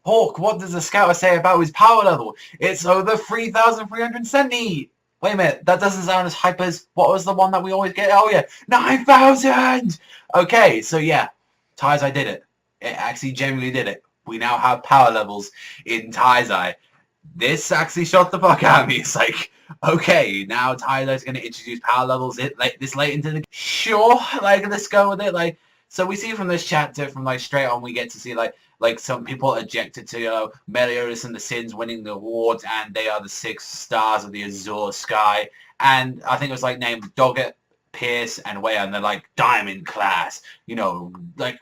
Hawk, what does the scouter say about his power level? It's over 3,370. Wait a minute, that doesn't sound as hype as, what was the one that we always get? Oh yeah, 9,000! Okay, so yeah, Taizai did it. It actually genuinely did it. We now have power levels in Taizai. This actually shocked the fuck out of me. It's like, okay, now Taizai's going to introduce power levels this late into the... Sure, like, let's go with it. Like, so we see from this chapter, from like straight on, we get to see like some people ejected to, you know, Meliodas and the Sins winning the awards, and they are the 6 stars of the Azure Sky. And I think it was like named Doggett, Pierce, and Wea, and they're like diamond class, you know, like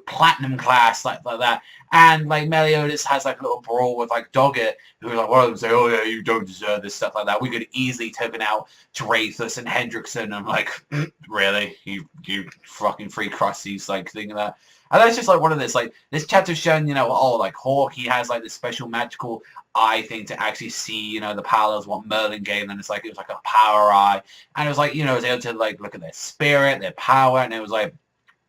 platinum class, like that. And like Meliodas has like a little brawl with like Doggett, who like one of them say, oh yeah, you don't deserve this, stuff like that. We could easily taken out Drathus and Hendrickson. I'm like, really, you fucking free crusties, like thinking that. And that's just like one of this, like, this chapter's showing, you know, oh, like, Hawk, he has, like, this special magical eye thing to actually see, you know, the parallels, what Merlin gave, and it's like, it was like a power eye, and it was like, you know, it was able to, like, look at their spirit, their power, and it was like,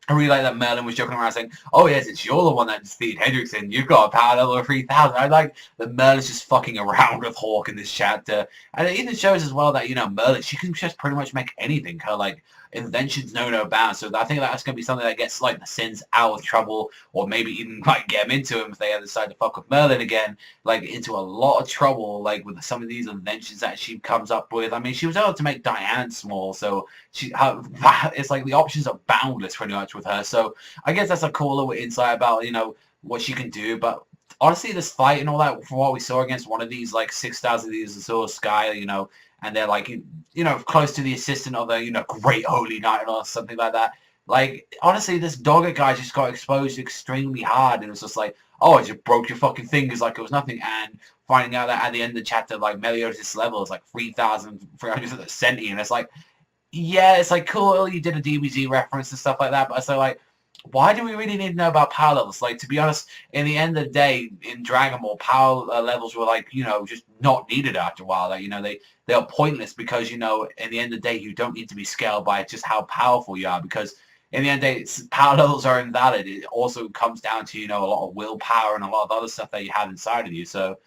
I really like that Merlin was joking around saying, oh yes, it's you're the one that defeated Hendrickson, you've got a power level of 3,000. I like that Merlin's just fucking around with Hawk in this chapter. And it even shows as well that, you know, Merlin, she can just pretty much make anything. Her, like, inventions know no bounds. So I think that's going to be something that gets, like, the Sins out of trouble, or maybe even, like, get them into him if they decide to fuck with Merlin again, like, into a lot of trouble, like, with some of these inventions that she comes up with. I mean, she was able to make Diane small, so it's like the options are boundless pretty much with her. So I guess that's a cool little insight about, you know, what she can do. But honestly, this fight and all that, from what we saw against one of these, like, 6 stars of these Azure Sky, you know, and they're like, you know, close to the assistant of the, you know, Great Holy Knight or something like that. Like, honestly, this Doggett guy just got exposed extremely hard, and it was just like, oh, I just broke your fucking fingers like it was nothing. And finding out that at the end of the chapter, like, Meliodas' level is like 3,370, and it's like, yeah, it's like cool, you did a DBZ reference and stuff like that, but so like, why do we really need to know about power levels? Like, to be honest, in the end of the day, in Dragon Ball, power levels were like, you know, just not needed after a while. Like, you know, they are pointless because, you know, in the end of the day, you don't need to be scaled by just how powerful you are, because in the end of the day, power levels are invalid. It also comes down to, you know, a lot of willpower and a lot of other stuff that you have inside of you. So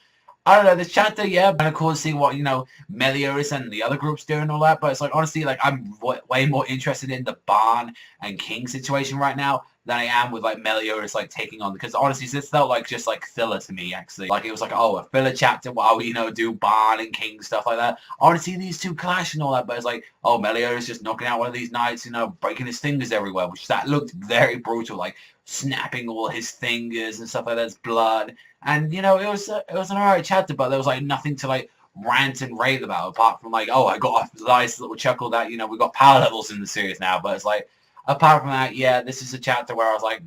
I don't know, this chapter, yeah, kind of cool to see what, you know, Meliodas and the other groups do and all that, but it's like, honestly, like, I'm way more interested in the Barn and King situation right now than I am with, like, Meliodas, like, taking on, because honestly, this felt like just, like, filler to me, actually. Like, it was like, oh, a filler chapter while we, you know, do Barn and King, stuff like that. I want to see these two clash and all that, but it's like, oh, Meliodas just knocking out one of these knights, you know, breaking his fingers everywhere, which that looked very brutal, like, snapping all his fingers and stuff like that, his blood. And, you know, it was an alright chapter, but there was, like, nothing to, like, rant and rave about, apart from, like, oh, I got a nice little chuckle that, you know, we got power levels in the series now. But it's like, apart from that, yeah, this is a chapter where I was like,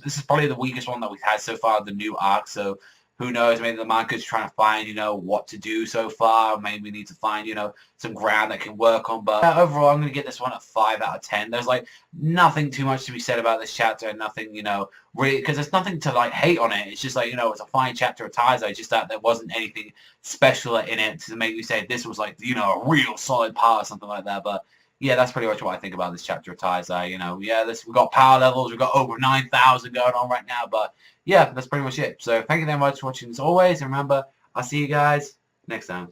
this is probably the weakest one that we've had so far, the new arc. So who knows, maybe the manga's trying to find, you know, what to do so far. Maybe we need to find, you know, some ground that can work on. But overall, I'm going to get this one a 5 out of 10. There's, like, nothing too much to be said about this chapter, and nothing, you know, really, because there's nothing to, like, hate on it. It's just, like, you know, it's a fine chapter of Taizai, just that there wasn't anything special in it to make me say this was, like, you know, a real solid part or something like that. But yeah, that's pretty much what I think about this chapter of Taizai. You know, yeah, we've got power levels, we've got over 9,000 going on right now, but yeah, that's pretty much it. So thank you very much for watching as always, and remember, I'll see you guys next time.